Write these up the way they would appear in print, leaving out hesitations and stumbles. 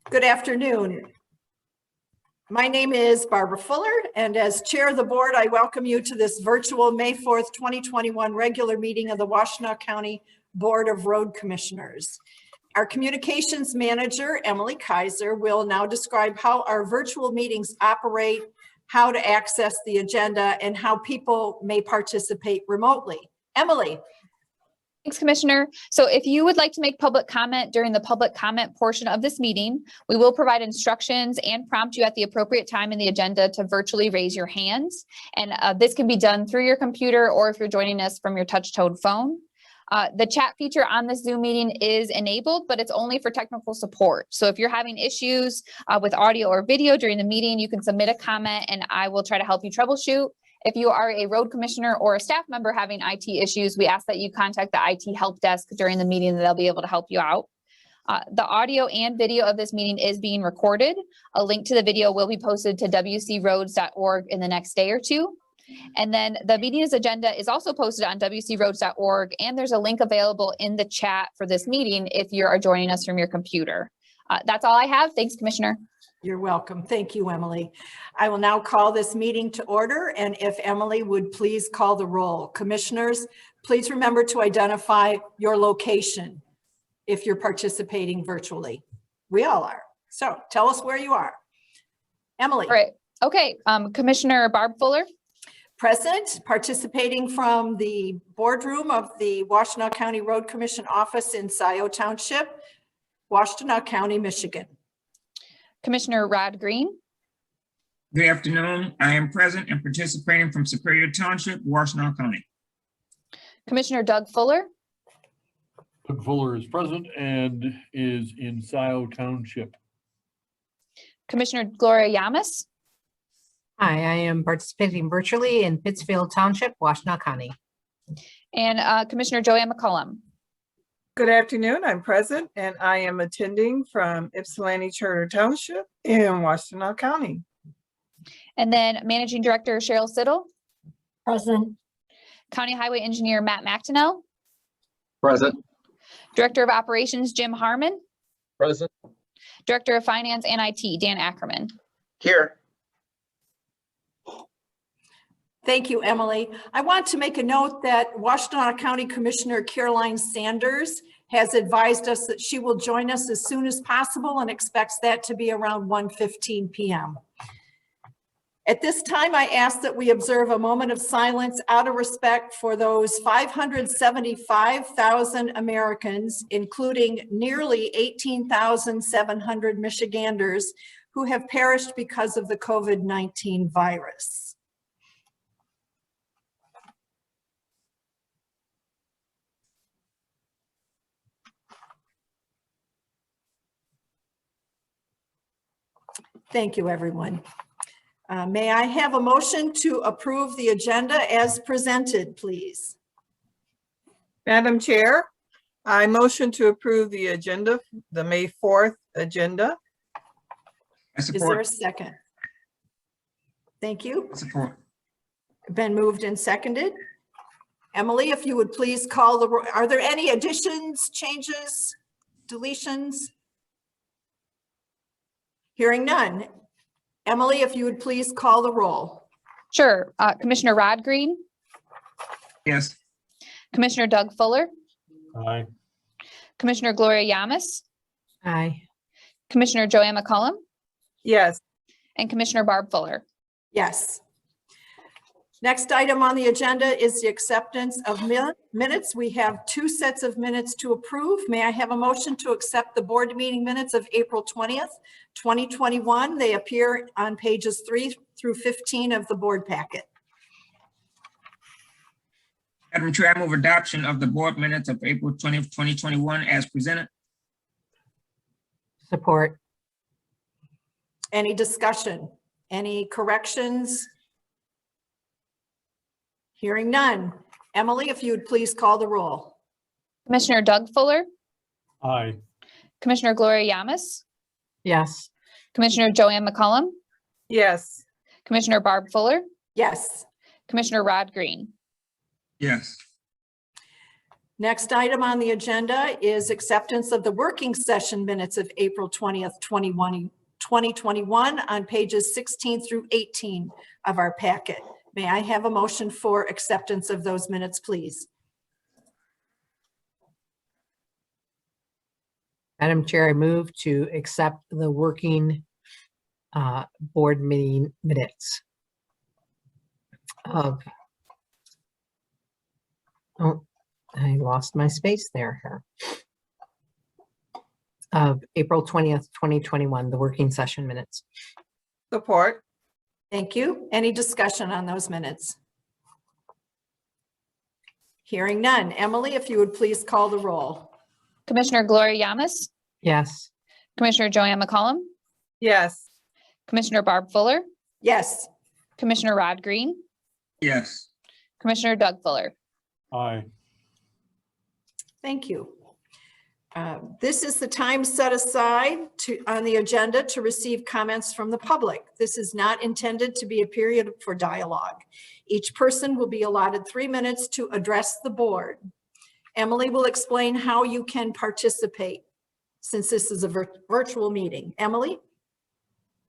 Good afternoon. My name is Barbara Fuller, and as chair of the board, I welcome you to this virtual May 4th, 2021 regular meeting of the Washtenaw County Board of Road Commissioners. Our communications manager, Emily Kaiser, will now describe how our virtual meetings operate, how to access the agenda, and how people may participate remotely. Emily. Thanks, Commissioner. So if you would like to make public comment during the public comment portion of this meeting, we will provide instructions and prompt you at the appropriate time in the agenda to virtually raise your hands. And this can be done through your computer or if you're joining us from your touch-tone phone. The chat feature on this Zoom meeting is enabled, but it's only for technical support. So if you're having issues with audio or video during the meeting, you can submit a comment and I will try to help you troubleshoot. If you are a road commissioner or a staff member having IT issues, we ask that you contact the IT help desk during the meeting and they'll be able to help you out. The audio and video of this meeting is being recorded. A link to the video will be posted to wcroads.org in the next day or two. And then the meeting's agenda is also posted on wcroads.org, and there's a link available in the chat for this meeting if you are joining us from your computer. That's all I have. Thanks, Commissioner. You're welcome. Thank you, Emily. I will now call this meeting to order, and if Emily would please call the roll. Commissioners, please remember to identify your location if you're participating virtually. We all are. So tell us where you are. Emily. All right. Okay. Commissioner Barb Fuller. Present, participating from the boardroom of the Washtenaw County Road Commission office in Scioto Township, Washtenaw County, Michigan. Commissioner Rod Green. Good afternoon. I am present and participating from Superior Township, Washtenaw County. Commissioner Doug Fuller. Doug Fuller is present and is in Scioto Township. Commissioner Gloria Yamas. Hi, I am participating virtually in Pittsfield Township, Washtenaw County. And Commissioner Joanne McCollum. Good afternoon. I'm present and I am attending from Ypsilanti Charter Township in Washtenaw County. And then Managing Director Cheryl Siddle. Present. County Highway Engineer Matt McTonnell. Present. Director of Operations Jim Harmon. Present. Director of Finance and IT Dan Ackerman. Here. Thank you, Emily. I want to make a note that Washtenaw County Commissioner Caroline Sanders has advised us that she will join us as soon as possible and expects that to be around 1:15 p.m. At this time, I ask that we observe a moment of silence out of respect for those 575,000 Americans, including nearly 18,700 Michiganders who have perished because of the COVID-19 virus. Thank you, everyone. May I have a motion to approve the agenda as presented, please? Madam Chair, I motion to approve the agenda, the May 4th agenda. I Is there a support. second? Thank you. Support. Been moved and seconded. Emily, if you would please call the, are there any additions, changes, deletions? Hearing none. Emily, if you would please call the roll. Sure. Commissioner Rod Green. Yes. Commissioner Doug Fuller. Aye. Commissioner Gloria Yamas. Aye. Commissioner Joanne McCollum. Yes. And Commissioner Barb Fuller. Yes. Next item on the agenda is the acceptance of minutes. We have 2 sets of minutes to approve. May I have a motion to accept the board meeting minutes of April 20th, 2021? They appear on pages 3 through 15 of the board packet. Madam Chair, I move adoption of the board minutes of April 20th, 2021 as presented. Support. Any discussion? Any corrections? Hearing none. Emily, if you would please call the roll. Commissioner Doug Fuller. Aye. Commissioner Gloria Yamas. Yes. Commissioner Joanne McCollum. Yes. Commissioner Barb Fuller. Yes. Commissioner Rod Green. Yes. Next item on the agenda is acceptance of the working session minutes of April 20th, 2021 on pages 16 through 18 of our packet. May I have a motion for acceptance of those minutes, please? Madam Chair, I move to accept the working board meeting minutes of, oh, I lost my space there. Of April 20th, 2021, the working session minutes. Support. Thank you. Any discussion on those minutes? Hearing none. Emily, if you would please call the roll. Commissioner Gloria Yamas, Yes. Commissioner Joanne McCollum, Yes. Commissioner Barb Fuller, Yes. Commissioner Rod Green, Yes. Commissioner Doug Fuller. Aye. Thank you. This is the time set aside on the agenda to receive comments from the public. This is not intended to be a period for dialogue. Each person will be allotted 3 minutes to address the board. Emily will explain how you can participate since this is a virtual meeting. Emily?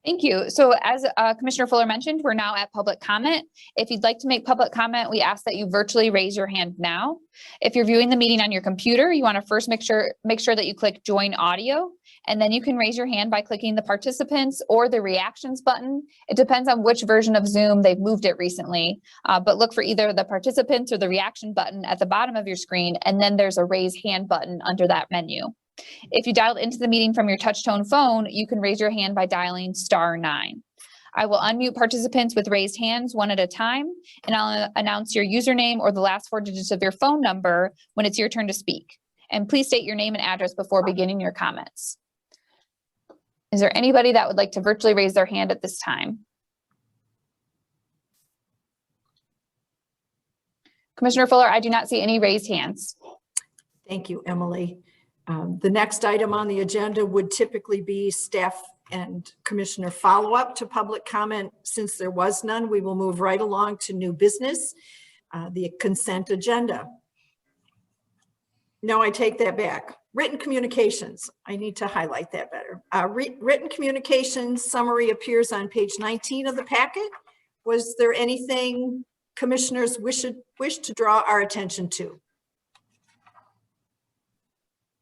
Thank you. So as Commissioner Fuller mentioned, we're now at public comment. If you'd like to make public comment, we ask that you virtually raise your hand now. If you're viewing the meeting on your computer, you want to first make sure that you click join audio, and then you can raise your hand by clicking the participants or the reactions button. It depends on which version of Zoom they've moved it recently, but look for either the participants or the reaction button at the bottom of your screen, and then there's a raise hand button under that menu. If you dialed into the meeting from your touch-tone phone, you can raise your hand by dialing *9. I will unmute participants with raised hands one at a time, and I'll announce your username or the last 4 digits of your phone number when it's your turn to speak. And please state your name and address before beginning your comments. Is there anybody that would like to virtually raise their hand at this time? Commissioner Fuller, I do not see any raised hands. Thank you, Emily. The next item on the agenda would typically be staff and commissioner follow-up to public comment. Since there was none, we will move right along to new business, the consent agenda. No, I take that back. Written communications. I need to highlight that better. Written communications summary appears on page 19 of the packet. Was there anything commissioners wish to draw our attention to?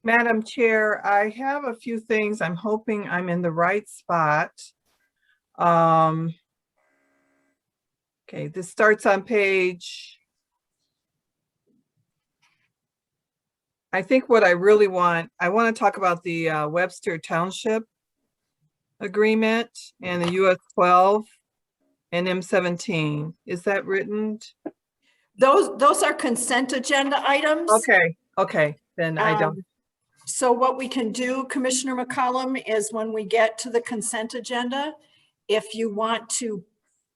Madam Chair, I have a few things. I'm hoping I'm in the right spot. Okay, this starts on page. I think what I really want to talk about the Webster Township agreement and the US 12 and M17. Is that written? Those are consent agenda items. Okay, then I don't. So what we can do, Commissioner McCollum, is when we get to the consent agenda, if you want to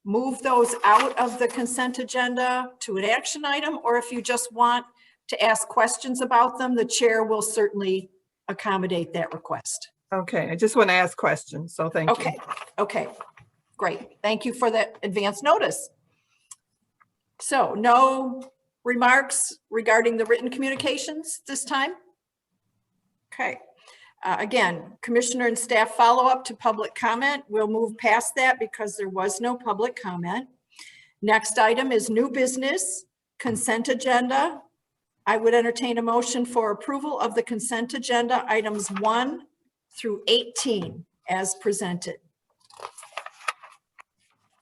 move those out of the consent agenda to an action item, or if you just want to ask questions about them, the chair will certainly accommodate that request. Okay, I just want to ask questions, so thank you. Okay, great. Thank you for that advance notice. So no remarks regarding the written communications this time? Okay. Again, commissioner and staff follow up to public comment. We'll move past that because there was no public comment. Next item is new business, consent agenda. I would entertain a motion for approval of the consent agenda items 1 through 18 as presented.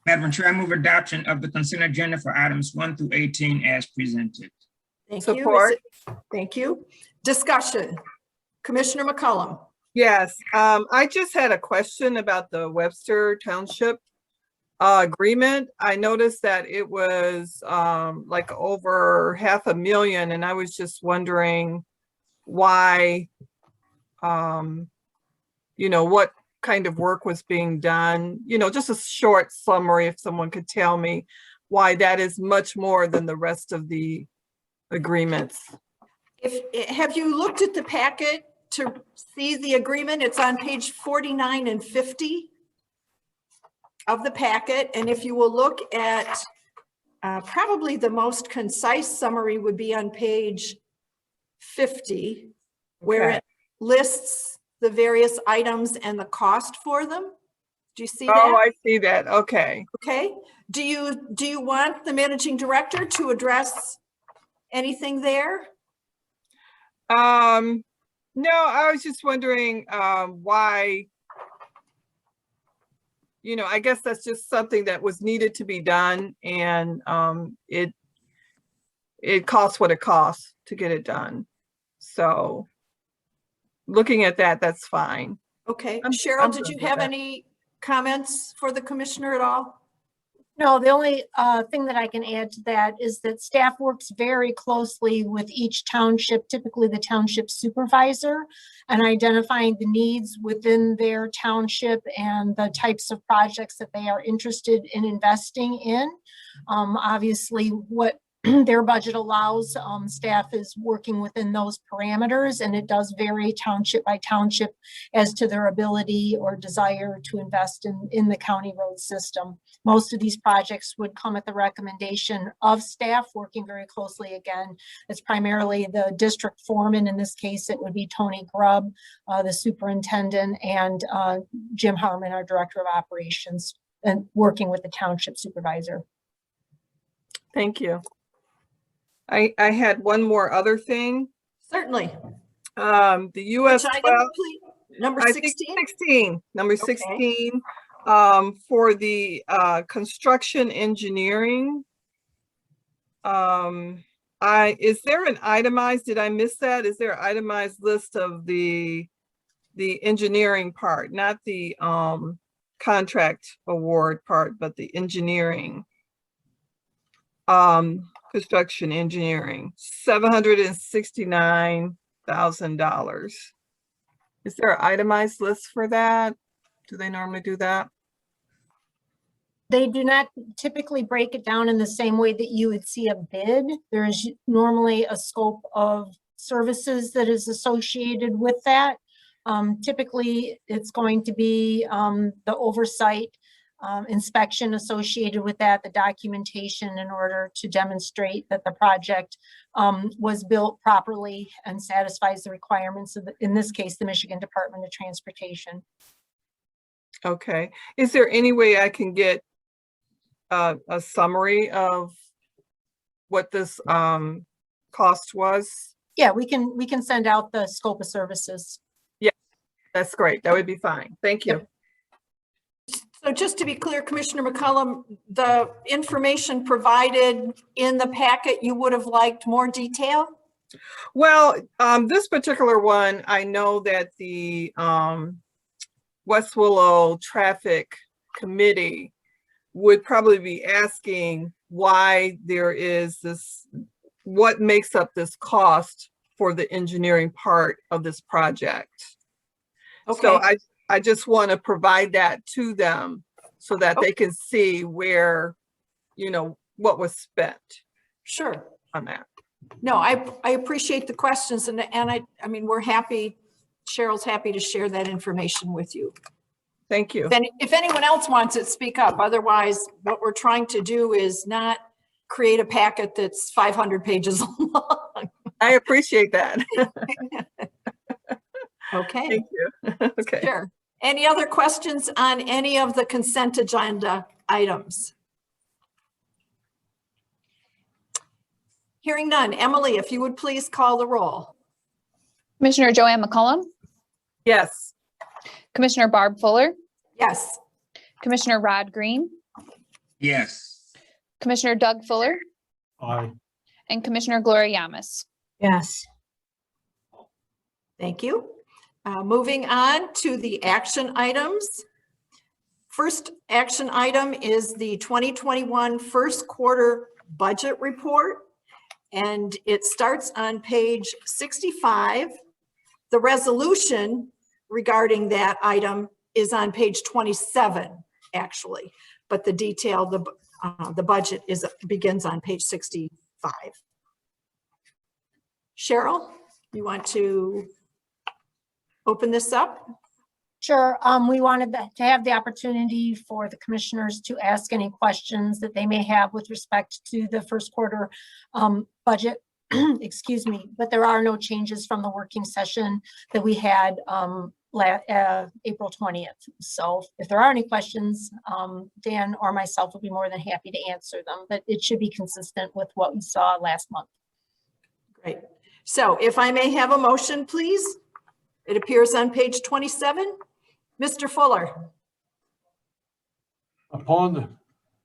Madam Chair, I move adoption of the consent agenda for items 1 through 18 as presented. Thank you. Support. Thank you. Discussion. Commissioner McCollum. Yes, I just had a question about the Webster Township agreement. I noticed that it was like over $500,000, and I was just wondering why, what kind of work was being done. Just a short summary, if someone could tell me why that is much more than the rest of the agreements. Have you looked at the packet to see the agreement? It's on page 49 and 50 of the packet. And if you will look at probably the most concise summary would be on page 50, where Okay. it lists the various items and the cost for them. Do you see Oh, that? I see that. Okay. Okay. Do you want the managing director to address anything there? No, I was just wondering, why, I guess that's just something that was needed to be done and, it costs what it costs to get it done. So looking at that, that's fine. Okay. I'm Cheryl, did good you with have that. any comments for the commissioner at all? No, the only thing that I can add to that is that staff works very closely with each township, typically the township supervisor, and identifying the needs within their township and the types of projects that they are interested in investing in. Obviously, what their budget allows, staff is working within those parameters, and it does vary township by township as to their ability or desire to invest in the county road system. Most of these projects would come at the recommendation of staff working very closely. Again, it's primarily the district foreman. In this case, it would be Tony Grubb, the superintendent, and Jim Harmon, our director of operations, and working with the township supervisor. Thank you. I had one more other thing. Certainly. The US Which item, 12, please? Number I think 16? 16, number Okay. 16, for the construction engineering. Is there an itemized, did I miss that? Is there an itemized list of the engineering part, not the contract award part, but the engineering? Construction engineering, $769,000. Is there an itemized list for that? Do they normally do that? They do not typically break it down in the same way that you would see a bid. There is normally a scope of services that is associated with that. Typically, it's going to be the oversight, inspection associated with that, the documentation in order to demonstrate that the project was built properly and satisfies the requirements of, in this case, the Michigan Department of Transportation. Okay. Is there any way I can get a summary of what this cost was? Yeah, we can send out the scope of services. That's great. That would be fine. Thank you. So just to be clear, Commissioner McCollum, the information provided in the packet, you would have liked more detail? Well, this particular one, I know that the West Willow Traffic Committee would probably be asking why there is this, what makes up this cost for the engineering part of this project. So Okay, I just want to provide that to them so that they can see where, what was spent sure. on that. No, I appreciate the questions and I mean, we're happy, Cheryl's happy to share that information with you. Thank you. If anyone else wants it, speak up. Otherwise, what we're trying to do is not create a packet that's 500 pages long. I appreciate that. Okay, Thank you. Okay. sure. Any other questions on any of the consent agenda items? Hearing none. Emily, if you would please call the roll. Commissioner Joanne McCollum, Yes. Commissioner Barb Fuller, Yes. Commissioner Rod Green, Yes. Commissioner Doug Fuller, Aye. and Commissioner Gloria Yamas. Yes. Thank you. Moving on to the action items. First action item is the 2021 first quarter budget report. And it starts on page 65. The resolution regarding that item is on page 27, actually. But the detail, the budget begins on page 65. Cheryl, you want to open this up? Sure. We wanted to have the opportunity for the commissioners to ask any questions that they may have with respect to the first quarter budget excuse me, but there are no changes from the working session that we had April 20th. So if there are any questions, Dan or myself will be more than happy to answer them, but it should be consistent with what we saw last month. Great. So if I may have a motion, please. It appears on page 27. Mr. Fuller. Upon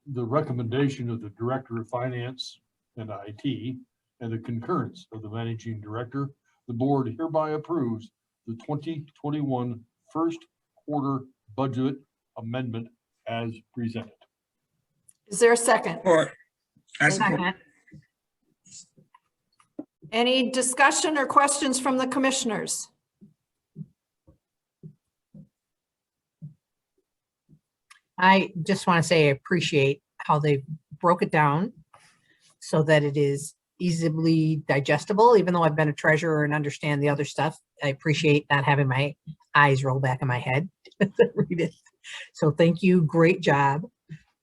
the recommendation of the Director of Finance and IT and the concurrence of the Managing Director, the board hereby approves the 2021 first quarter budget amendment as presented. Is there a second? Support. I support. Any discussion or questions from the commissioners? I just want to say I appreciate how they broke it down so that it is easily digestible, even though I've been a treasurer and understand the other stuff. I appreciate not having my eyes roll back in my head to read it. So thank you. Great job,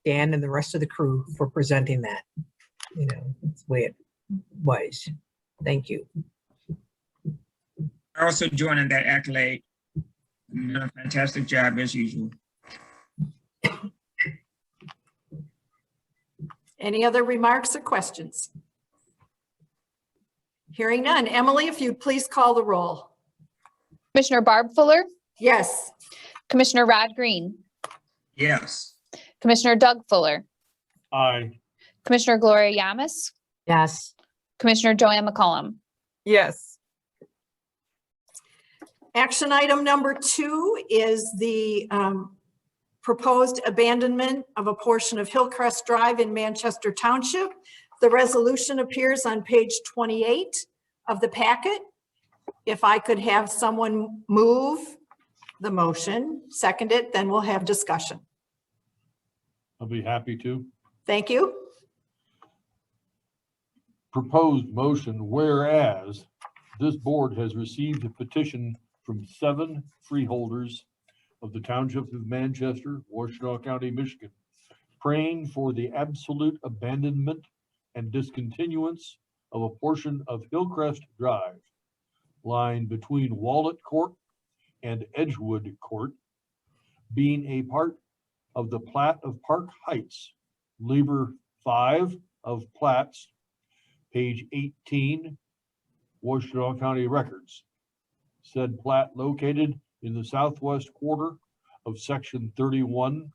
Dan and the rest of the crew, for presenting that. You know, it's the way it was. Thank you. I also join in that accolade. You done a fantastic job as usual. Any other remarks or questions? Hearing none. Emily, if you'd please call the roll. Commissioner Barb Fuller, Yes. Commissioner Rod Green, Yes. Commissioner Doug Fuller, Aye. Commissioner Gloria Yamas, Yes. Commissioner Joanne McCollum. Yes. Action item number 2 is the proposed abandonment of a portion of Hillcrest Drive in Manchester Township. The resolution appears on page 28 of the packet. If I could have someone move the motion, second it, then we'll have discussion. I'll be happy to. Thank you. Proposed motion, whereas this board has received a petition from 7 freeholders of the Township of Manchester, Washtenaw County, Michigan, praying for the absolute abandonment and discontinuance of a portion of Hillcrest Drive, lying between Walnut Court and Edgewood Court, being a part of the plat of Park Heights, Lieber 5 of plats, page 18, Washtenaw County Records. Said plat located in the southwest quarter of section 31,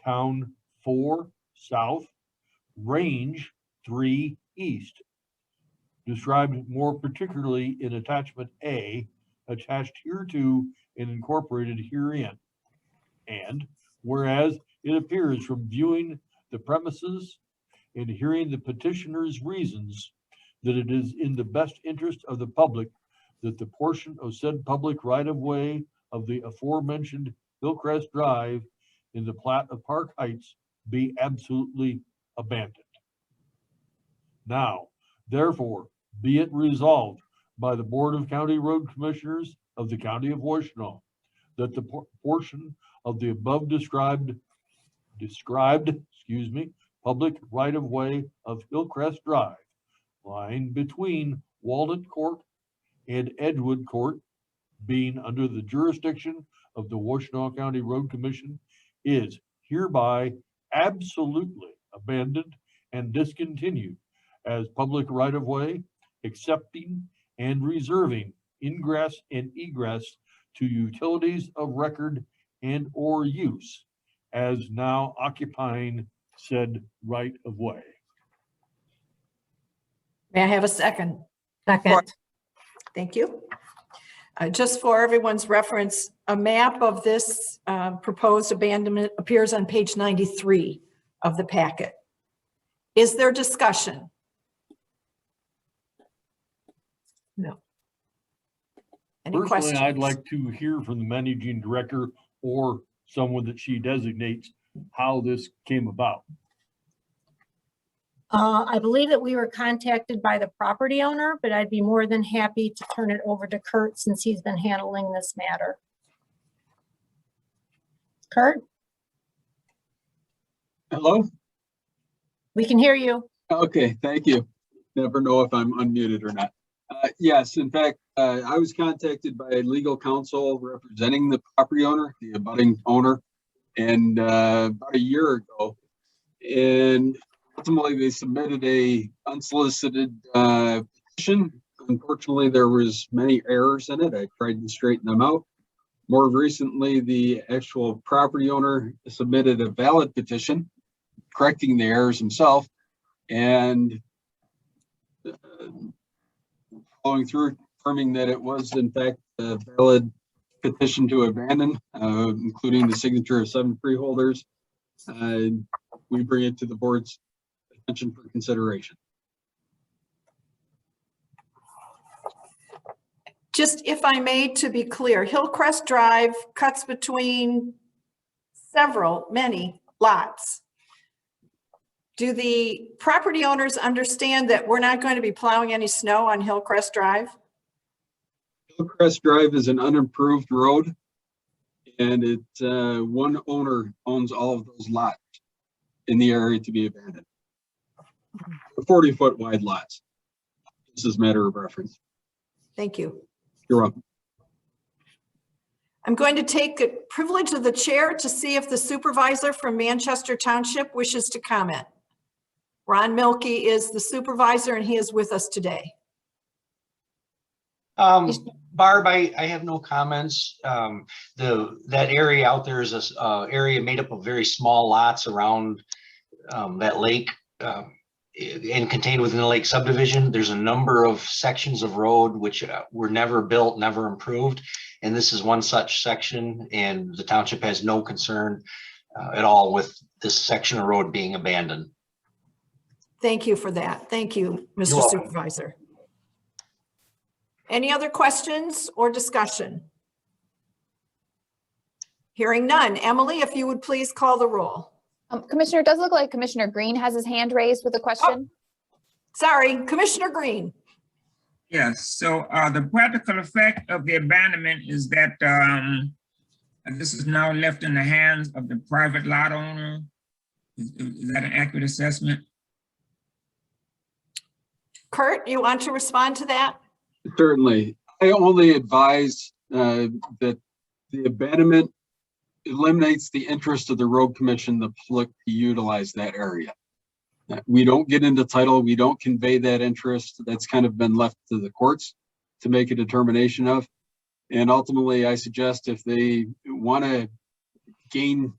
town 4 south, range 3 east. Described more particularly in attachment A, attached hereto and incorporated herein. And whereas it appears from viewing the premises and hearing the petitioner's reasons that it is in the best interest of the public that the portion of said public right-of-way of the aforementioned Hillcrest Drive in the plat of Park Heights be absolutely abandoned. Now, therefore, be it resolved by the Board of County Road Commissioners of the County of Washtenaw that the portion of the above described, public right-of-way of Hillcrest Drive, lying between Walnut Court and Edgewood Court, being under the jurisdiction of the Washtenaw County Road Commission, is hereby absolutely abandoned and discontinued as public right-of-way, accepting and reserving ingress and egress to utilities of record and or use as now occupying said right-of-way. May I have a second? Second. Thank you. Just for everyone's reference, a map of this proposed abandonment appears on page 93 of the packet. Is there discussion? No. Any Personally, questions? I'd like to hear from the managing director or someone that she designates how this came about. I believe that we were contacted by the property owner, but I'd be more than happy to turn it over to Kurt since he's been handling this matter. Kurt, Hello? we can hear you. Okay, thank you. never know if I'm unmuted or not. Yes, in fact, I was contacted by legal counsel representing the property owner, the abutting owner, and about a year ago. And ultimately, they submitted a unsolicited petition. Unfortunately, there was many errors in it. I tried to straighten them out. More recently, the actual property owner submitted a valid petition correcting the errors himself, and following through, confirming that it was in fact a valid petition to abandon, including the signature of 7 freeholders. We bring it to the board's attention for consideration. Just if I may, to be clear, Hillcrest Drive cuts between many lots. Do the property owners understand that we're not going to be plowing any snow on Hillcrest Drive? Hillcrest Drive is an unimproved road, and it's one owner owns all of those lots in the area to be abandoned. 40-foot wide lots. This is a matter of reference. Thank you. You're welcome. I'm going to take the privilege of the chair to see if the supervisor from Manchester Township wishes to comment. Ron Milkey is the supervisor and he is with us today. Barb, I have no comments. That area out there is a area made up of very small lots around that lake and contained within the lake subdivision. There's a number of sections of road which were never built, never improved. And this is one such section, and the township has no concern at all with this section of road being abandoned. Thank you for that. Thank you, You're Mr. welcome. Supervisor. Any other questions or discussion? Hearing none. Emily, if you would please call the roll. Commissioner, it does look like Commissioner Green has his hand raised with a question. Sorry, Commissioner Green. Yes, so the practical effect of the abandonment is that this is now left in the hands of the private lot owner. Is that an accurate assessment? Kurt, you want to respond to that? Certainly. I only advise that the abandonment eliminates the interest of the road commission, the public, to utilize that area. We don't get into title. We don't convey that interest. That's kind of been left to the courts to make a determination of. And ultimately, I suggest if they want to gain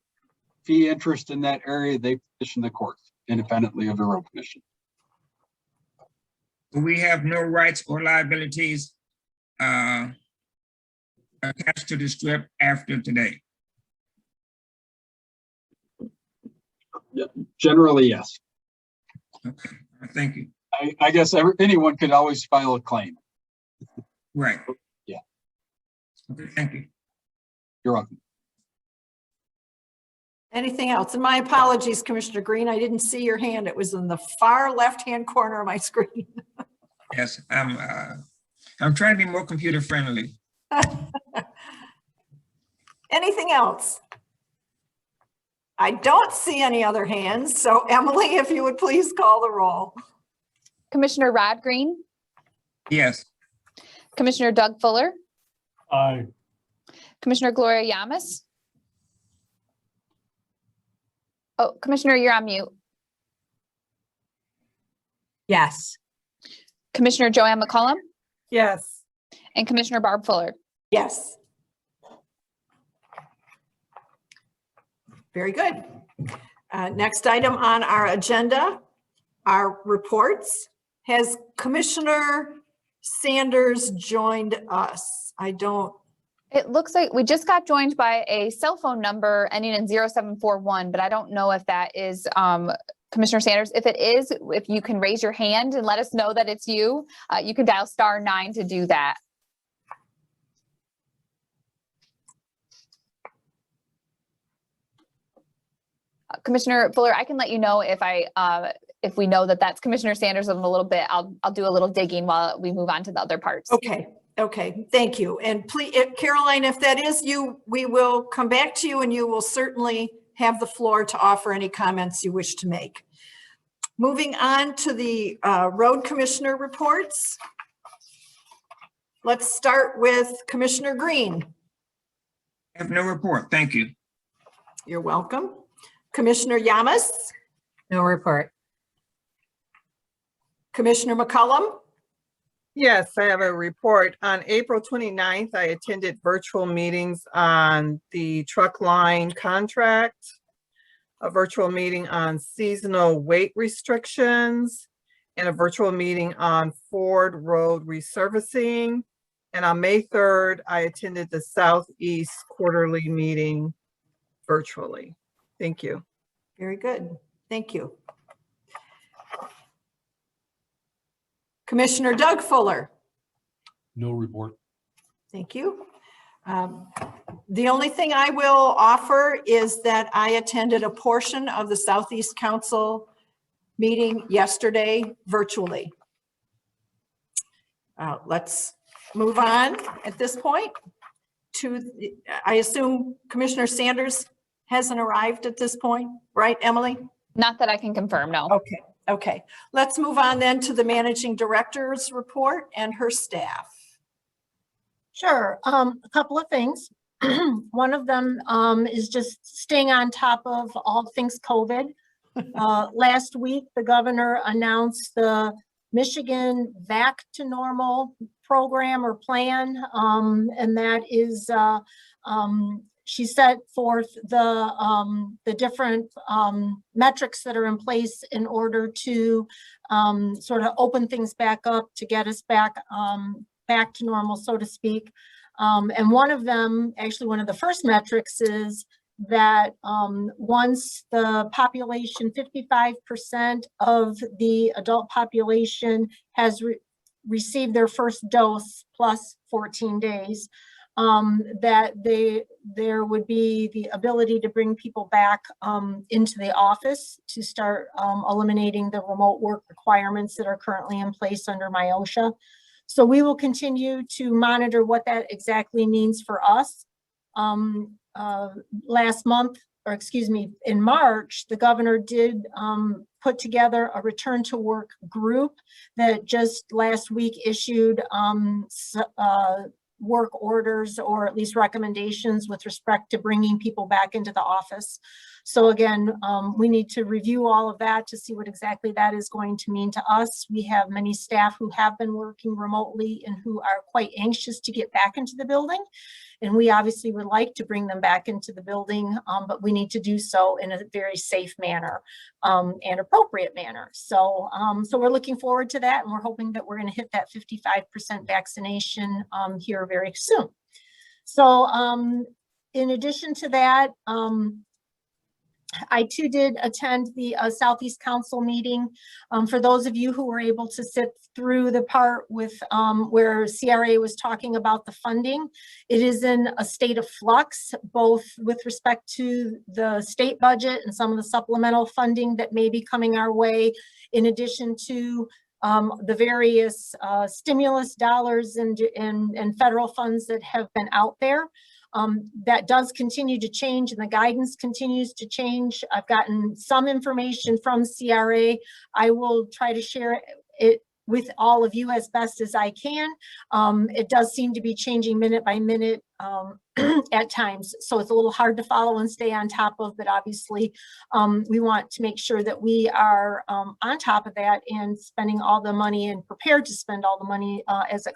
fee interest in that area, they petition the courts independently of the road commission. We have no rights or liabilities attached to the strip after today. Yeah, generally, yes. Okay, thank you. I guess anyone could always file a claim. Right. Yeah. Okay, thank you. You're welcome. Anything else? And my apologies, Commissioner Green. I didn't see your hand. It was in the far left-hand corner of my screen. Yes, I'm trying to be more computer friendly. Anything else? I don't see any other hands. So Emily, if you would please call the roll. Commissioner Rod Green, Yes. Commissioner Doug Fuller, Aye. Commissioner Gloria Yamas. Oh, Commissioner, you're on mute. Yes. Commissioner Joanne McCollum Yes. and Commissioner Barb Fuller. Yes. Very good. Next item on our agenda, our reports. Has Commissioner Sanders joined us? It looks like we just got joined by a cell phone number ending in 0741, but I don't know if that is Commissioner Sanders. If it is, if you can raise your hand and let us know that it's you, you can dial *9 to do that. Commissioner Fuller, I can let you know if we know that that's Commissioner Sanders in a little bit. I'll do a little digging while we move on to the other parts. Okay. Okay. Thank you. And please, Caroline, if that is you, we will come back to you and you will certainly have the floor to offer any comments you wish to make. Moving on to the road commissioner reports. Let's start with Commissioner Green. I have no report. Thank you. You're welcome. Commissioner Yamas, No report. Commissioner McCollum. Yes, I have a report. On April 29th, I attended virtual meetings on the truck line contract, a virtual meeting on seasonal weight restrictions, and a virtual meeting on Ford Road resurfacing. And on May 3rd, I attended the Southeast quarterly meeting virtually. Thank you. Very good. Thank you. Commissioner Doug Fuller. No report. Thank you. The only thing I will offer is that I attended a portion of the Southeast Council meeting yesterday virtually. Let's move on at this point to, I assume Commissioner Sanders hasn't arrived at this point, right, Emily? Not that I can confirm, no. Okay, okay. Let's move on then to the managing director's report and her staff. Sure, a couple of things. One of them is just staying on top of all things COVID. Last week, the governor announced the Michigan Back to Normal program or plan, and that is, she set forth the different metrics that are in place in order to sort of open things back up to get us back to normal, so to speak. And one of them, actually one of the first metrics, is that once the population, 55% of the adult population has received their first dose plus 14 days, that there would be the ability to bring people back into the office to start eliminating the remote work requirements that are currently in place under MIOSHA. So we will continue to monitor what that exactly means for us. Last month, or excuse me, in March, the governor did put together a return to work group that just last week issued work orders, or at least recommendations with respect to bringing people back into the office. So again, we need to review all of that to see what exactly that is going to mean to us. We have many staff who have been working remotely and who are quite anxious to get back into the building. And we obviously would like to bring them back into the building, but we need to do so in a very safe manner and appropriate manner. So, so we're looking forward to that, and we're hoping that we're going to hit that 55% vaccination here very soon. So in addition to that, I too did attend the Southeast Council meeting. For those of you who were able to sit through the part with where CRA was talking about the funding, it is in a state of flux, both with respect to the state budget and some of the supplemental funding that may be coming our way, in addition to the various stimulus dollars and federal funds that have been out there. That does continue to change, and the guidance continues to change. I've gotten some information from CRA. I will try to share it with all of you as best as I can. It does seem to be changing minute by minute at times, so it's a little hard to follow and stay on top of, but obviously we want to make sure that we are on top of that and spending all the money and prepared to spend all the money as it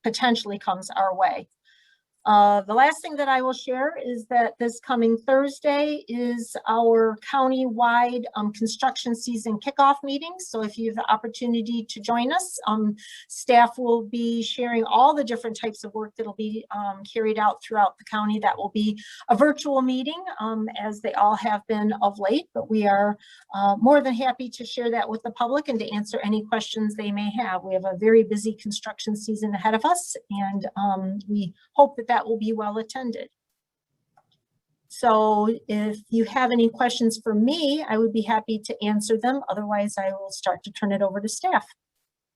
potentially comes our way. The last thing that I will share is that this coming Thursday is our county-wide construction season kickoff meeting. So if you have the opportunity to join us, staff will be sharing all the different types of work that will be carried out throughout the county. That will be a virtual meeting, as they all have been of late, but we are more than happy to share that with the public and to answer any questions they may have. We have a very busy construction season ahead of us, and we hope that will be well attended. So if you have any questions for me, I would be happy to answer them. Otherwise, I will start to turn it over to staff.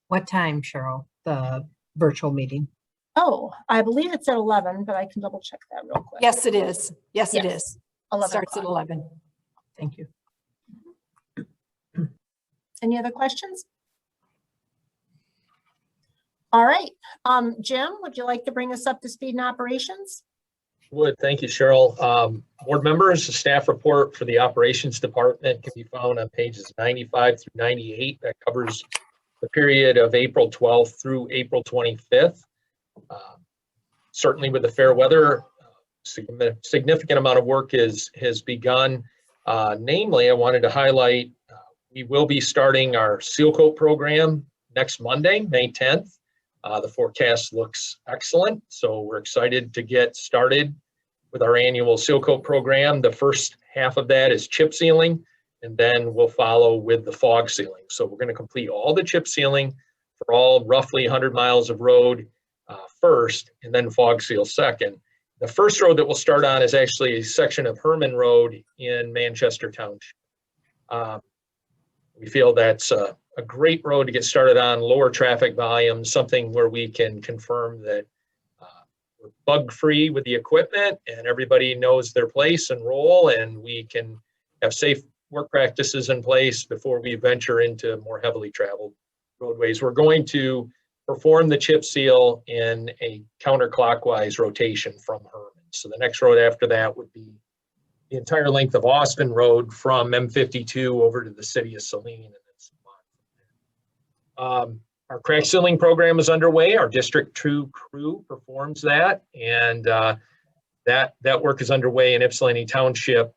What time, Cheryl, the virtual meeting? Oh, I believe it's at 11, but I can double check that real quick. Yes, it is. Yes, it is. 11 Starts at o'clock. 11. Thank you. Any other questions? All right, Jim, would you like to bring us up to speed in operations? Would. Thank you, Cheryl. Board members, the staff report for the operations department can be found on pages 95 through 98. That covers the period of April 12th through April 25th. Certainly with the fair weather, significant amount of work has begun. Namely, I wanted to highlight, we will be starting our seal coat program next Monday, May 10th. The forecast looks excellent, so we're excited to get started with our annual seal coat program. The first half of that is chip sealing, and then we'll follow with the fog sealing. So we're going to complete all the chip sealing for all roughly 100 miles of road first, and then fog seal second. The first road that we'll start on is actually a section of Herman Road in Manchester Township. We feel that's a great road to get started on, lower traffic volume, something where we can confirm that we're bug-free with the equipment and everybody knows their place and role, and we can have safe work practices in place before we venture into more heavily traveled roadways. We're going to perform the chip seal in a counterclockwise rotation from Herman. So the next road after that would be the entire length of Austin Road from M52 over to the city of Saline. And then our crack sealing program is underway. Our District 2 crew performs that, and that work is underway in Ypsilanti Township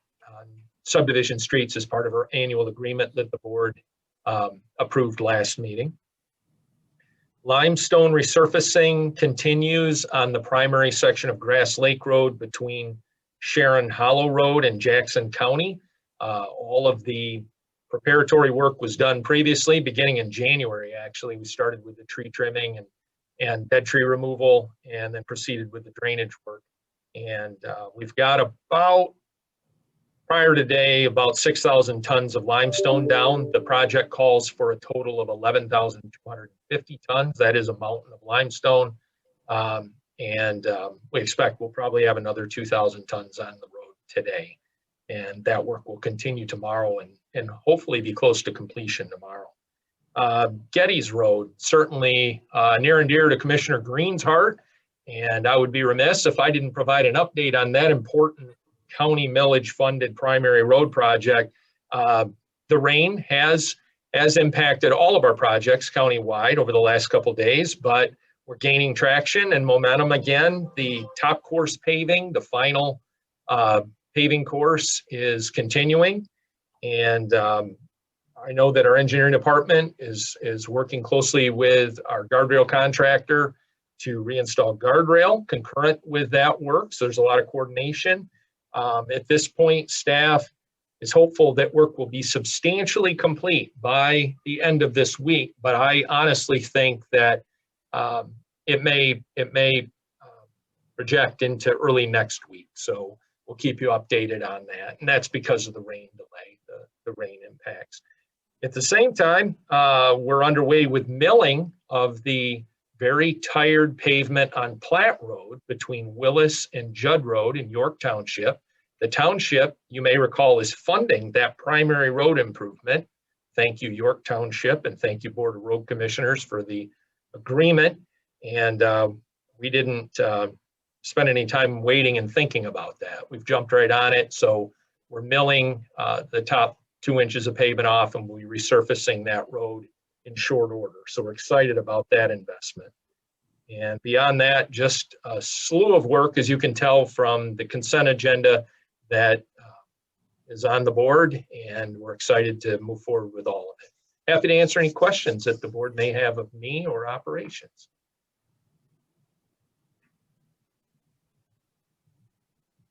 subdivision streets as part of our annual agreement that the board approved last meeting. Limestone resurfacing continues on the primary section of Grass Lake Road between Sharon Hollow Road and Jackson County. All of the preparatory work was done previously, beginning in January. Actually, we started with the tree trimming and dead tree removal, and then proceeded with the drainage work. And we've got about, prior today, about 6,000 tons of limestone down. The project calls for a total of 11,250 tons. That is a mountain of limestone. We expect we'll probably have another 2,000 tons on the road today. And that work will continue tomorrow and hopefully be close to completion tomorrow. Getty's Road, certainly near and dear to Commissioner Green's heart. And I would be remiss if I didn't provide an update on that important county millage funded primary road project. The rain has impacted all of our projects countywide over the last couple of days, but we're gaining traction and momentum again. The top course paving, the final paving course, is continuing. And I know that our engineering department is working closely with our guardrail contractor to reinstall guardrail concurrent with that work. So there's a lot of coordination. At this point, staff is hopeful that work will be substantially complete by the end of this week, but I honestly think that it may project into early next week. So we'll keep you updated on that. And that's because of the rain delay, the rain impacts. At the same time, we're underway with milling of the very tired pavement on Platte Road between Willis and Judd Road in York Township. The township, you may recall, is funding that primary road improvement. Thank you, York Township, and thank you, Board of Road Commissioners, for the agreement. And we didn't spend any time waiting and thinking about that. We've jumped right on it. So we're milling the top 2 inches of pavement off, and we'll be resurfacing that road in short order. So we're excited about that investment. And beyond that, just a slew of work, as you can tell from the consent agenda, that is on the board, and we're excited to move forward with all of it. Happy to answer any questions that the board may have of me or operations.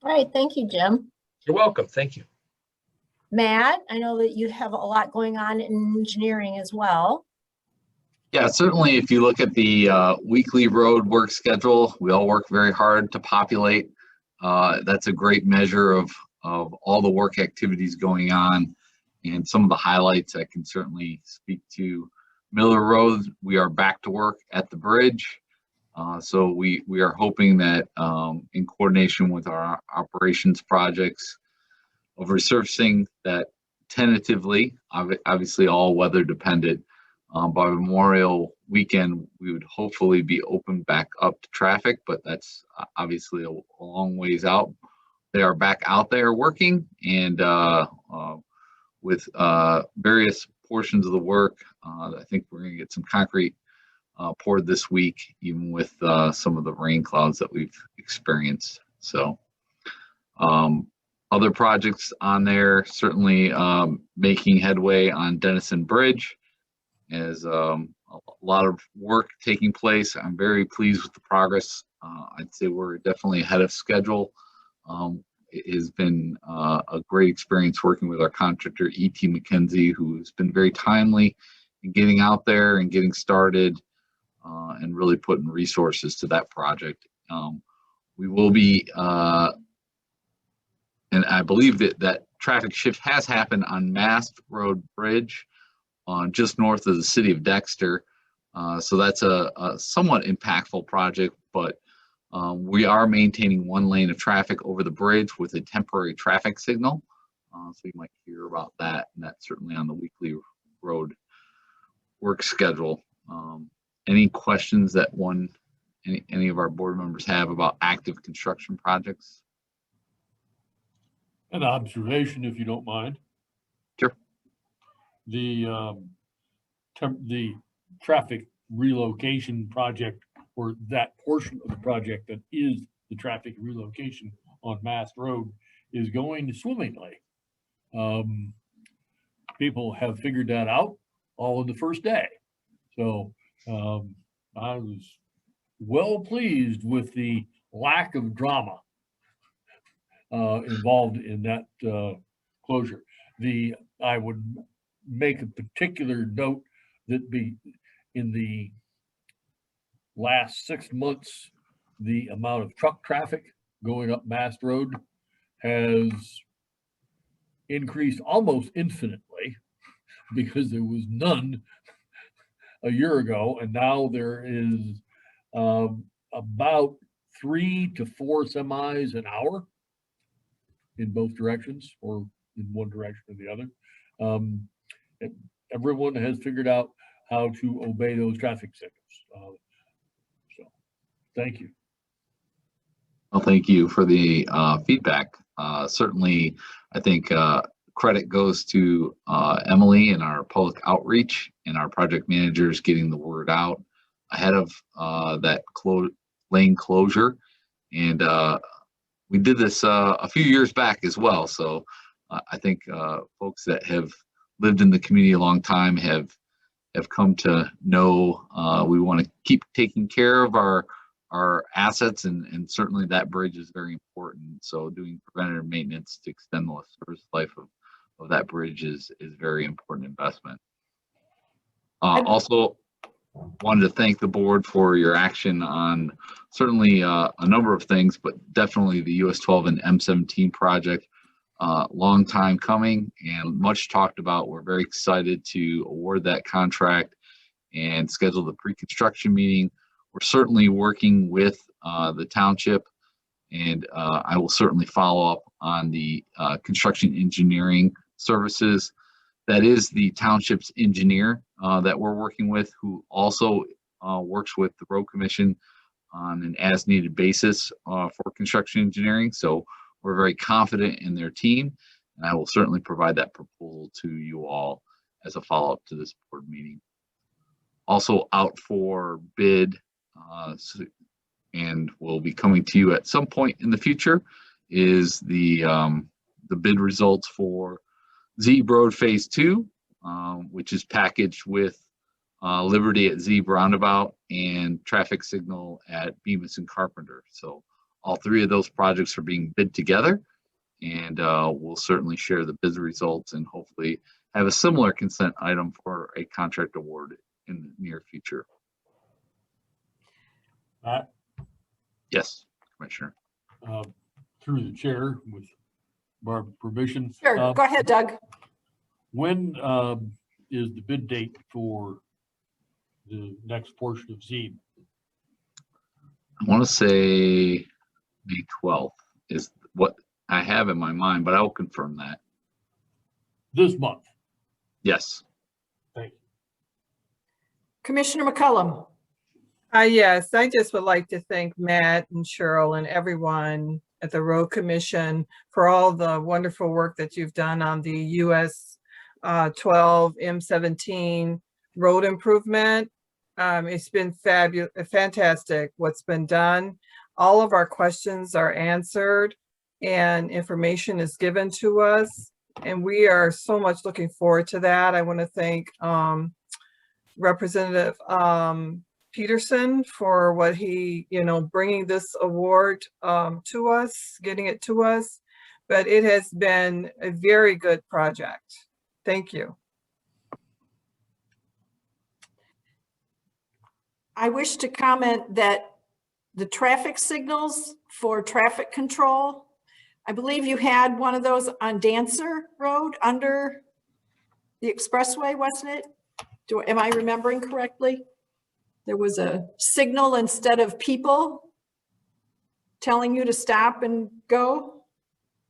All right, thank you, Jim. You're welcome. Thank you. Matt, I know that you have a lot going on in engineering as well. Yeah, certainly if you look at the weekly road work schedule, we all work very hard to populate. That's a great measure of all the work activities going on. And some of the highlights I can certainly speak to. Miller Road, we are back to work at the bridge. So we are hoping that in coordination with our operations projects of resurfacing, that tentatively, obviously all weather dependent, by Memorial Weekend, we would hopefully be open back up to traffic, but that's obviously a long ways out. They are back out there working, and with various portions of the work, I think we're going to get some concrete poured this week, even with some of the rain clouds that we've experienced. So other projects on there, certainly making headway on Dennison Bridge, as a lot of work taking place. I'm very pleased with the progress. I'd say we're definitely ahead of schedule. It has been a great experience working with our contractor, E.T. McKenzie, who has been very timely in getting out there and getting started, and really putting resources to that project. We will be, and I believe that traffic shift has happened on Mast Road Bridge, just north of the city of Dexter. So that's a somewhat impactful project, but we are maintaining one lane of traffic over the bridge with a temporary traffic signal. So you might hear about that, and that's certainly on the weekly road work schedule. Any questions that any of our board members have about active construction projects? An observation, if you don't mind. Sure. The traffic relocation project, or that portion of the project that is the traffic relocation on Mast Road, is going swimmingly. People have figured that out all in the first day. So I was well pleased with the lack of drama involved in that closure. I would make a particular note that in the last 6 months, the amount of truck traffic going up Mast Road has increased almost infinitely, because there was none a year ago, and now there is about 3 to 4 semis an hour in both directions, or in one direction or the other. Everyone has figured out how to obey those traffic signals. So thank you. Well, thank you for the feedback. Certainly, I think credit goes to Emily and our public outreach and our project managers getting the word out ahead of that lane closure. And we did this a few years back as well. So I think folks that have lived in the community a long time have come to know we want to keep taking care of our assets, and certainly that bridge is very important. So doing preventative maintenance to extend the service life of that bridge is very important investment. Also wanted to thank the board for your action on certainly a number of things, but definitely the US 12 and M17 project. Long time coming and much talked about. We're very excited to award that contract and schedule the pre-construction meeting. We're certainly working with the township, and I will certainly follow up on the construction engineering services. That is the township's engineer that we're working with, who also works with the road commission on an as-needed basis for construction engineering. So we're very confident in their team, and I will certainly provide that proposal to you all as a follow-up to this board meeting. Also out for bid, and will be coming to you at some point in the future, is the bid results for Zeeb Road Phase 2, which is packaged with Liberty at Zeeb Roundabout and traffic signal at Bemis and Carpenter. So all three of those projects are being bid together, and we'll certainly share the bid results and hopefully have a similar consent item for a contract award in the near future. Matt? Yes, Commissioner. Through the chair, with Barb's permission. Sure, go ahead, Doug. When is the bid date for the next portion of Zeeb? I want to say May 12th is what I have in my mind, but I will confirm that. this month. Yes. Thank you. Commissioner McCullum. Yes, I just would like to thank Matt and Cheryl and everyone at the Road Commission for all the wonderful work that you've done on the US 12 M17 road improvement. It's been fabulous, fantastic what's been done. All of our questions are answered and information is given to us. And we are so much looking forward to that. I want to thank Representative Peterson for what he, bringing this award to us, getting it to us. But it has been a very good project. Thank you. I wish to comment that the traffic signals for traffic control, I believe you had one of those on Dancer Road under the expressway, wasn't it? Am I remembering correctly? There was a signal instead of people telling you to stop and go.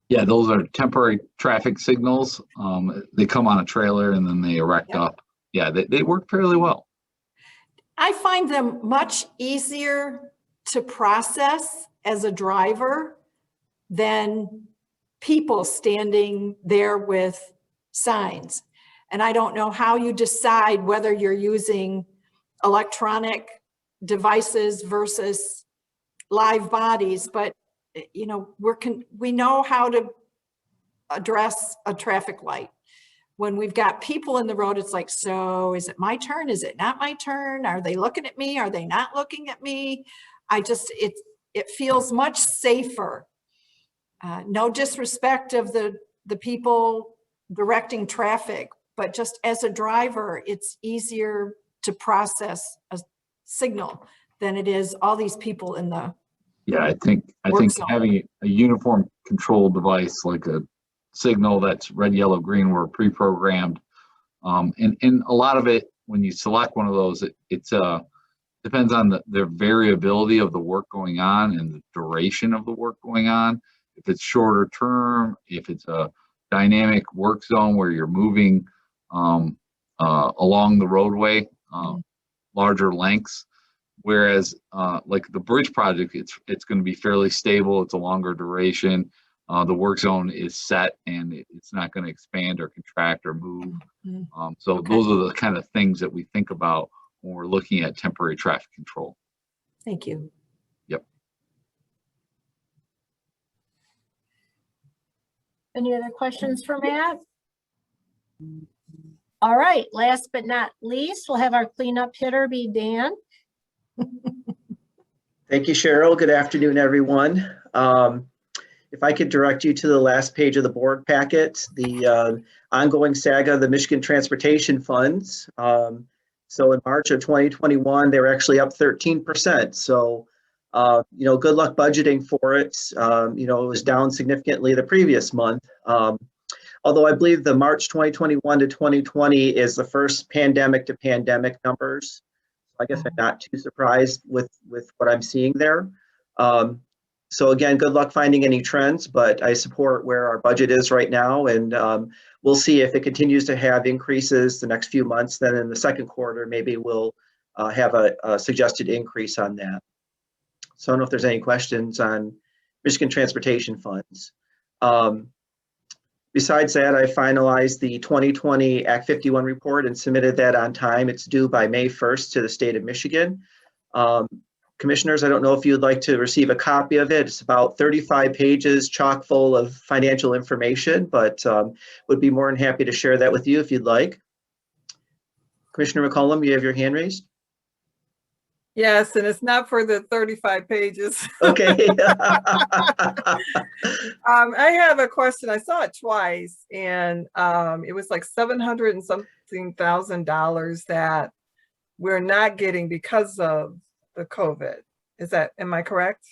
Yeah, those are temporary traffic signals. They come on a trailer and then they erect up. Yeah, they work fairly well. I find them much easier to process as a driver than people standing there with signs. And I don't know how you decide whether you're using electronic devices versus live bodies, but we know how to address a traffic light. When we've got people in the road, it's like, so is it my turn? Is it not my turn? Are they looking at me? Are they not looking at me? It feels much safer. No disrespect of the people directing traffic, but just as a driver, it's easier to process a signal than it is all these people in the Yeah, I think zone. having a uniform control device like a signal that's red, yellow, green were pre-programmed. And a lot of it, when you select one of those, it depends on the variability of the work going on and the duration of the work going on. If it's shorter term, if it's a dynamic work zone where you're moving along the roadway, larger lengths. Whereas like the bridge project, it's going to be fairly stable. It's a longer duration. The work zone is set and it's not going to expand or contract or move. So those are the kind of things that we think about when we're looking at temporary traffic control. Thank you. Yep. Any other questions for Matt? All right, last but not least, we'll have our cleanup hitter be Dan. Thank you, Cheryl. Good afternoon, everyone. If I could direct you to the last page of the board packet, the ongoing saga of the Michigan Transportation Funds. So in March of 2021, they were actually up 13%. So, good luck budgeting for it. It was down significantly the previous month. Although I believe the March 2021 to 2020 is the first pandemic to pandemic numbers. I guess I'm not too surprised with what I'm seeing there. So again, good luck finding any trends, but I support where our budget is right now, and we'll see if it continues to have increases the next few months. Then in the second quarter, maybe we'll have a suggested increase on that. So I don't know if there's any questions on Michigan Transportation Funds. Besides that, I finalized the 2020 Act 51 report and submitted that on time. It's due by May 1st to the state of Michigan. Commissioners, I don't know if you'd like to receive a copy of it. It's about 35 pages, chock full of financial information, but would be more than happy to share that with you if you'd like. Commissioner McCollum, you have your hand raised? Yes, and it's not for the 35 pages. Okay. I have a question. I saw it twice, and it was like $700 and something thousand that we're not getting because of the COVID. Am I correct?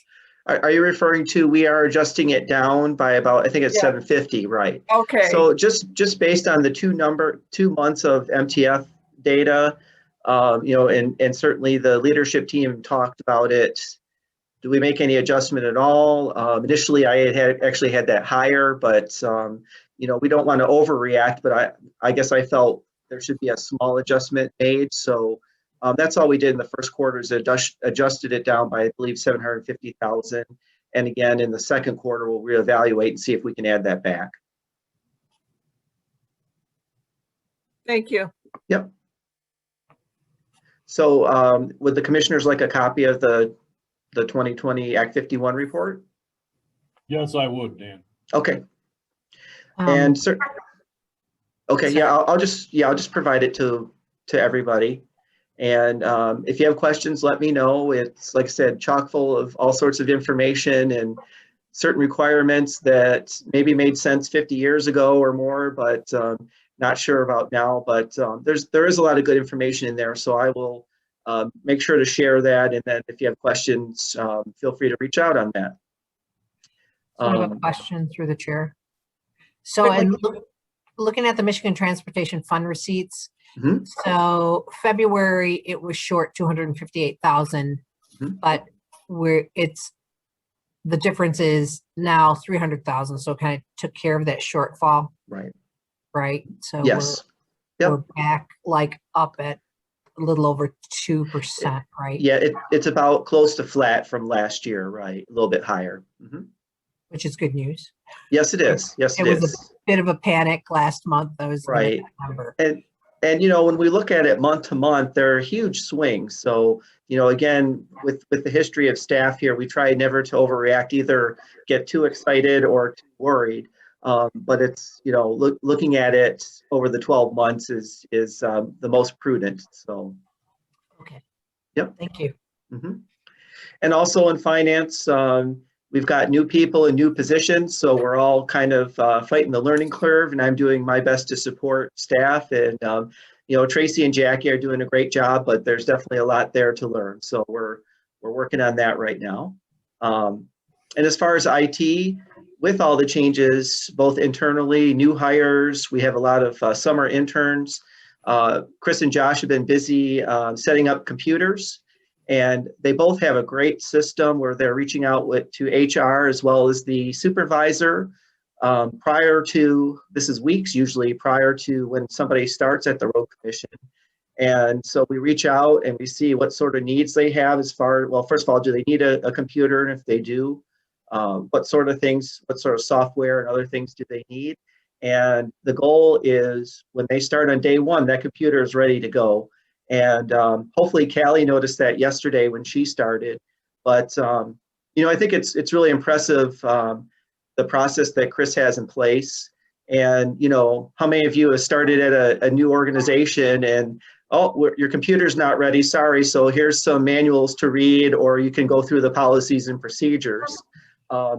Are you referring to, we are adjusting it down by about, I think it's 750, right? Okay. So just based on the 2 months of MTF data, and certainly the leadership team talked about it. Do we make any adjustment at all? Initially, I had actually had that higher, but we don't want to overreact, but I guess I felt there should be a small adjustment made. So that's all we did in the first quarter is adjusted it down by, I believe, 750,000. And again, in the second quarter, we'll reevaluate and see if we can add that back. Thank you. Yep. So would the commissioners like a copy of the 2020 Act 51 report? Yes, I would, Dan. Okay. And sir, okay, yeah, I'll just provide it to everybody. And if you have questions, let me know. It's, like I said, chock full of all sorts of information and certain requirements that maybe made sense 50 years ago or more, but not sure about now. But there is a lot of good information in there, so I will make sure to share that. And then if you have questions, feel free to reach out on that. I have a question through the chair. So in looking at the Michigan Transportation Fund receipts, so February it was short 258,000, but the difference is now 300,000. So kind of took care of that shortfall. Right. So yes, we're back like up at a little over 2%, right? Yeah, it's about close to flat from last year, right? A little bit higher. Which is good news. Yes, it is. Yes, it is. Was a bit of a panic last month. I was right. And when we look at it month to month, there are huge swings. So again, with the history of staff here, we try never to overreact, either get too excited or too worried. But it's looking at it over the 12 months is the most prudent. So. Okay. Yep. Thank you. And also in finance. We've got new people in new positions, so we're all kind of fighting the learning curve, and I'm doing my best to support staff. And Tracy and Jackie are doing a great job, but there's definitely a lot there to learn. So we're working on that right now. And as far as IT, with all the changes, both internally, new hires, we have a lot of summer interns. Chris and Josh have been busy setting up computers. And they both have a great system where they're reaching out to HR as well as the supervisor prior to, this is weeks usually, prior to when somebody starts at the road commission. And so we reach out and we see what sort of needs they have as far, well, first of all, do they need a computer? And if they do, what sort of things, what sort of software and other things do they need? And the goal is when they start on day one, that computer is ready to go. And hopefully Callie noticed that yesterday when she started. But, I think it's really impressive, the process that Chris has in place. And, how many of you have started at a new organization and, oh, your computer's not ready, sorry. So here's some manuals to read, or you can go through the policies and procedures.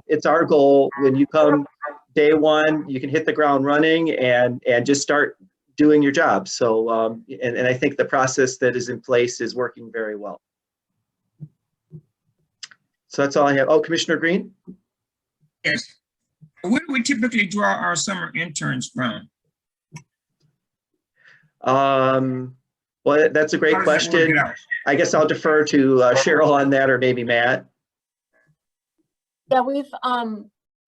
It's our goal when you come day one, you can hit the ground running and just start doing your job. So, and I think the process that is in place is working very well. So that's all I have. Oh, Commissioner Green? Yes. Where do we typically draw our summer interns from? Well, that's a great question. I guess I'll defer to Cheryl on that, or maybe Matt. Yeah, we've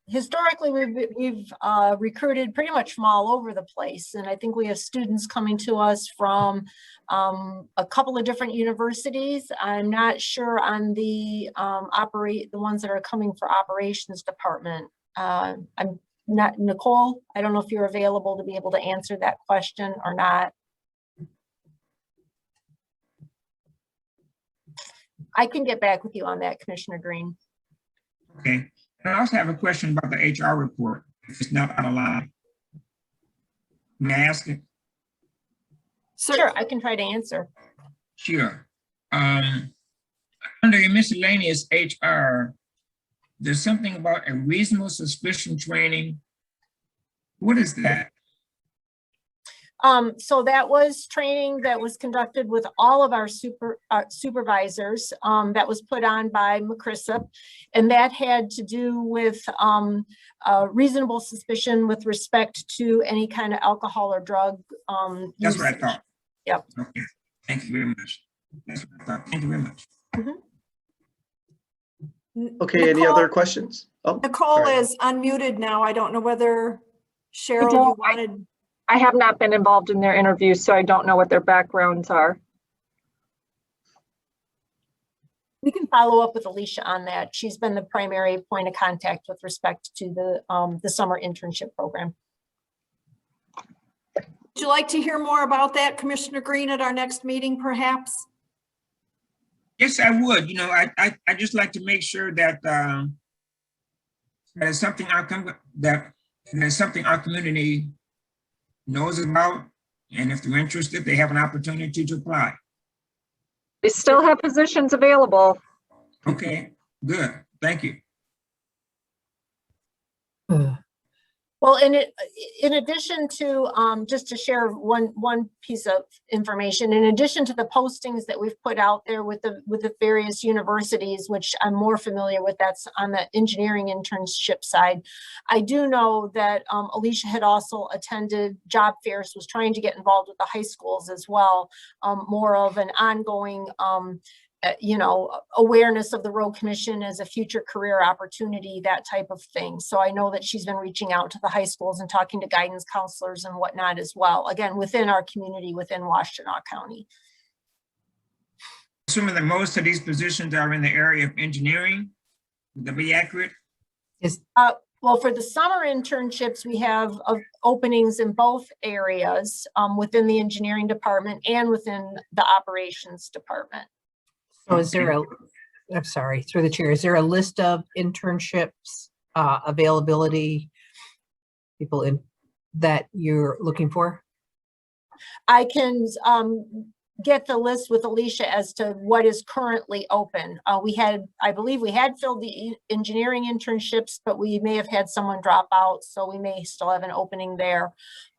historically we've recruited pretty much from all over the place, and I think we have students coming to us from a couple of different universities. I'm not sure on the the ones that are coming for operations department. I'm not, Nicole, I don't know if you're available to be able to answer that question or not. I can get back with you on that, Commissioner Green. Okay. And I also have a question about the HR report, if it's not out of line. May I ask it? Sure, I can try to answer. Sure. Under your miscellaneous HR, there's something about a reasonable suspicion training. What is that? So that was training that was conducted with all of our supervisors that was put on by MCRISP, and that had to do with reasonable suspicion with respect to any kind of alcohol or drug That's what I thought. Yep. Okay. Thank you very much. That's what I thought. Thank you very much. Okay, any other questions? Oh, Nicole sorry. is unmuted now. I don't know whether Cheryl, you don't- wanted, I have not been involved in their interviews, so I don't know what their backgrounds are. We can follow up with Alicia on that. She's been the primary point of contact with respect to the summer internship program. would you like to hear more about that, Commissioner Green, at our next meeting, perhaps? Yes, I would. You know, I just like to make sure that that it's something that it's something our community knows about, and if they're interested, they have an opportunity to apply. They still have positions available. Okay, good. Thank you. Well, in addition to, just to share one piece of information, in addition to the postings that we've put out there with the various universities, which I'm more familiar with, that's on the engineering internship side. I do know that Alicia had also attended job fairs, was trying to get involved with the high schools as well, more of an ongoing awareness of the road commission as a future career opportunity, that type of thing. So I know that she's been reaching out to the high schools and talking to guidance counselors and whatnot as well, again, within our community, within Washtenaw County. Assuming that most of these positions are in the area of engineering, would that be accurate? Well, for the summer internships, we have openings in both areas, within the engineering department and within the operations department. So is there I'm sorry, through the chair, is there a list of internships, availability, people in that you're looking for? I can get the list with Alicia as to what is currently open. I believe we had filled the engineering internships, but we may have had someone drop out, so we may still have an opening there.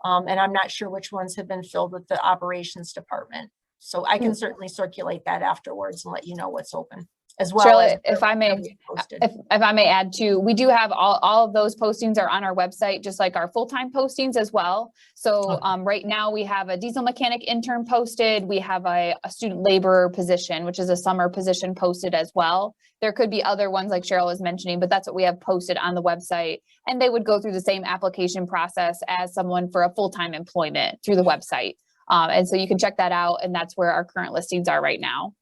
And I'm not sure which ones have been filled with the operations department. So I can certainly circulate that afterwards and let you know what's open, as well Shirley, as if I may, posted. if I may add too, we do have all of those postings are on our website, just like our full-time postings as well. So right now we have a diesel mechanic intern posted. We have a student laborer position, which is a summer position posted as well. There could be other ones like Cheryl was mentioning, but that's what we have posted on the website. And they would go through the same application process as someone for a full-time employment through the website. And so you can check that out, and that's where our current listings are right now.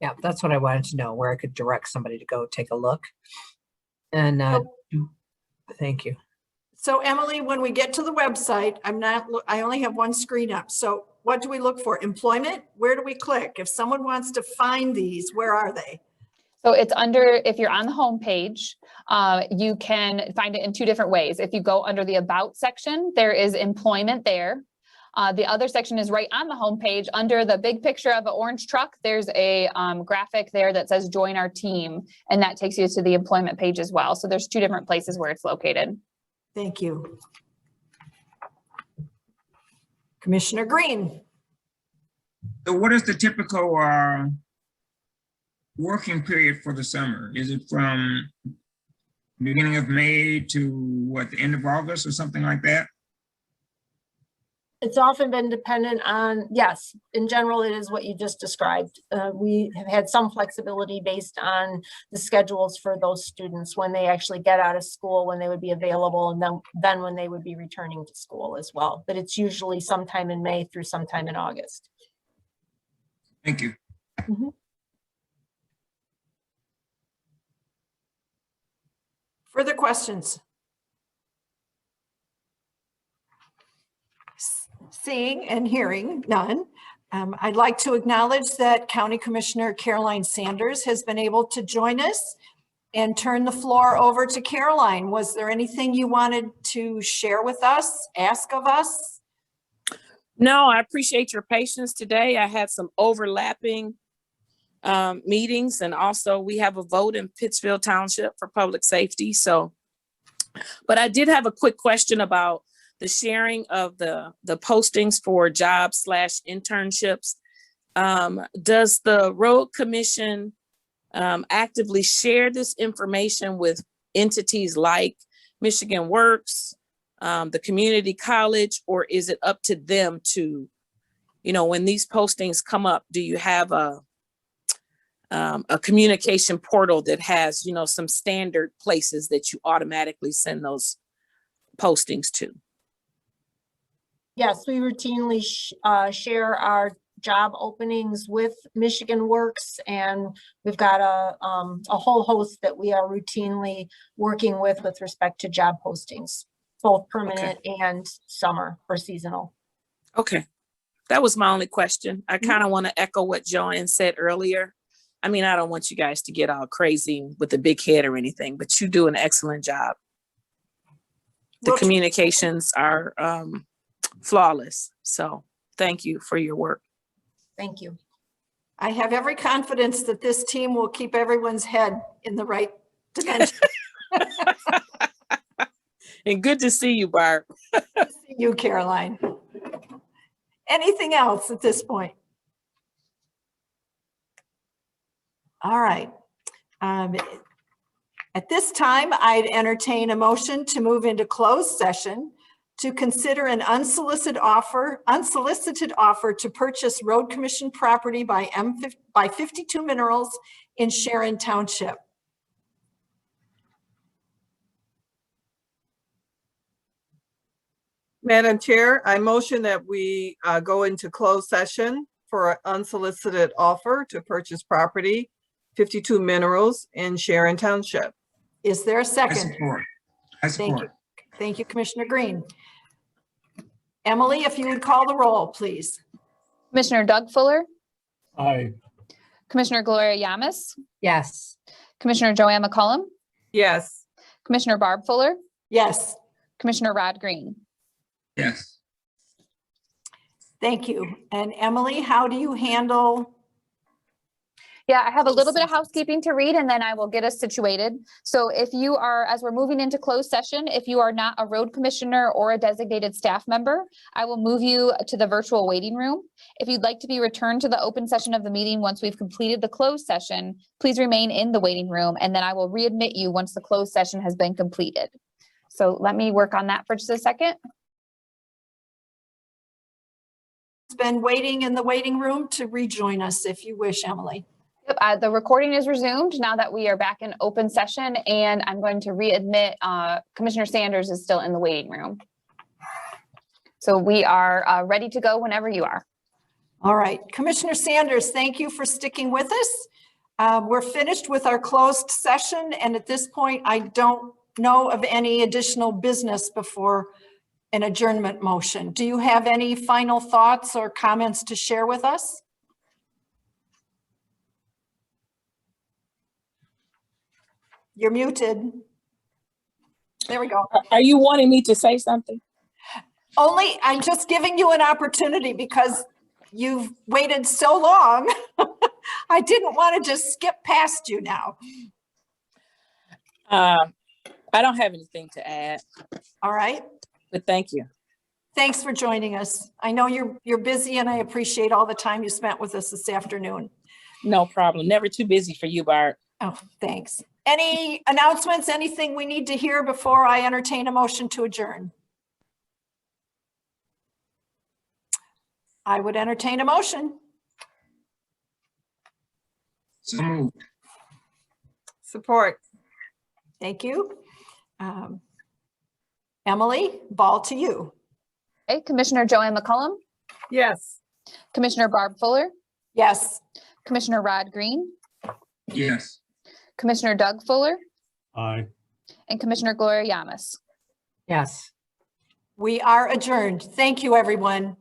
Yeah, that's what I wanted to know, where I could direct somebody to go take a look. And thank you. So Emily, when we get to the website, I only have one screen up. So what do we look for? Employment? Where do we click? If someone wants to find these, where are they? So it's under, if you're on the home page, you can find it in two different ways. If you go under the About section, there is employment there. The other section is right on the homepage under the big picture of an orange truck. There's a graphic there that says join our team, and that takes you to the employment page as well. So there's two different places where it's located. Thank you. Commissioner Green. So what is the typical working period for the summer? Is it from beginning of May to what, the end of August or something like that? It's often been dependent on, yes, in general, it is what you just described. We have had some flexibility based on the schedules for those students when they actually get out of school, when they would be available, and then when they would be returning to school as well. But it's usually sometime in May through sometime in August. Thank you. Mm-hmm. Further questions? Seeing and hearing none, I'd like to acknowledge that County Commissioner Caroline Sanders has been able to join us and turn the floor over to Caroline. Was there anything you wanted to share with us, ask of us? No, I appreciate your patience today. I had some overlapping meetings, and also we have a vote in Pittsfield Township for public safety. So, but I did have a quick question about the sharing of the postings for job/internships. Does the road commission actively share this information with entities like Michigan Works, the community college, or is it up to them to, when these postings come up, do you have a communication portal that has, some standard places that you automatically send those postings to? Yes, we routinely share our job openings with Michigan Works, and we've got a whole host that we are routinely working with respect to job postings, both permanent and summer or seasonal. Okay, that was my only question. I kind of want to echo what Joanne said earlier. I mean, I don't want you guys to get all crazy with a big head or anything, but you do an excellent job. The Well, communications are flawless. So thank you for your work. Thank you. I have every confidence that this team will keep everyone's head in the right dimension. And good to see you, Barb. See you, Caroline. Anything else at this point? All right. At this time, I'd entertain a motion to move into closed session to consider an unsolicited offer to purchase road commission property by 52 Minerals in Sharon Township. Madam Chair, I motion that we go into closed session for an unsolicited offer to purchase property, 52 Minerals in Sharon Township. Is there a I second? support. I Thank you. support. Thank you, Commissioner Green. Emily, if you would call the roll, please. Commissioner Doug Fuller, Aye. Commissioner Gloria Yamas, Yes. Commissioner Joanne McCollum, Yes. Commissioner Barb Fuller, Yes, Commissioner Rod Green. Yes. thank you. And Emily, how do you handle? Yeah, I have a little bit of housekeeping to read and then I will get us situated. So if you are, as we're moving into closed session, if you are not a road commissioner or a designated staff member, I will move you to the virtual waiting room. If you'd like to be returned to the open session of the meeting once we've completed the closed session, please remain in the waiting room and then I will readmit you once the closed session has been completed. So let me work on that for just a second. Been waiting in the waiting room to rejoin us if you wish, Emily. Yep, the recording is resumed now that we are back in open session and I'm going to readmit Commissioner Sanders is still in the waiting room. So we are ready to go whenever you are. All right, Commissioner Sanders, thank you for sticking with us. We're finished with our closed session and at this point, I don't know of any additional business before an adjournment motion. Do you have any final thoughts or comments to share with us? You're muted. There we go. Are you wanting me to say something? Only, I'm just giving you an opportunity because you've waited so long. I didn't want to just skip past you now. I don't have anything to add, All right. but thank you. Thanks for joining us. I know you're busy and I appreciate all the time you spent with us this afternoon. No problem. Never too busy for you, Bart. Oh, thanks. Any announcements, anything we need to hear before I entertain a motion to adjourn? I would entertain a motion. So moved. Support. Thank you. Emily, ball to you. Okay, Commissioner Joanne McCollum, Yes. Commissioner Barb Fuller, Yes. Commissioner Rod Green, Yes. Commissioner Doug Fuller, Aye. and Commissioner Gloria Yamas. Yes. We are adjourned. Thank you, everyone.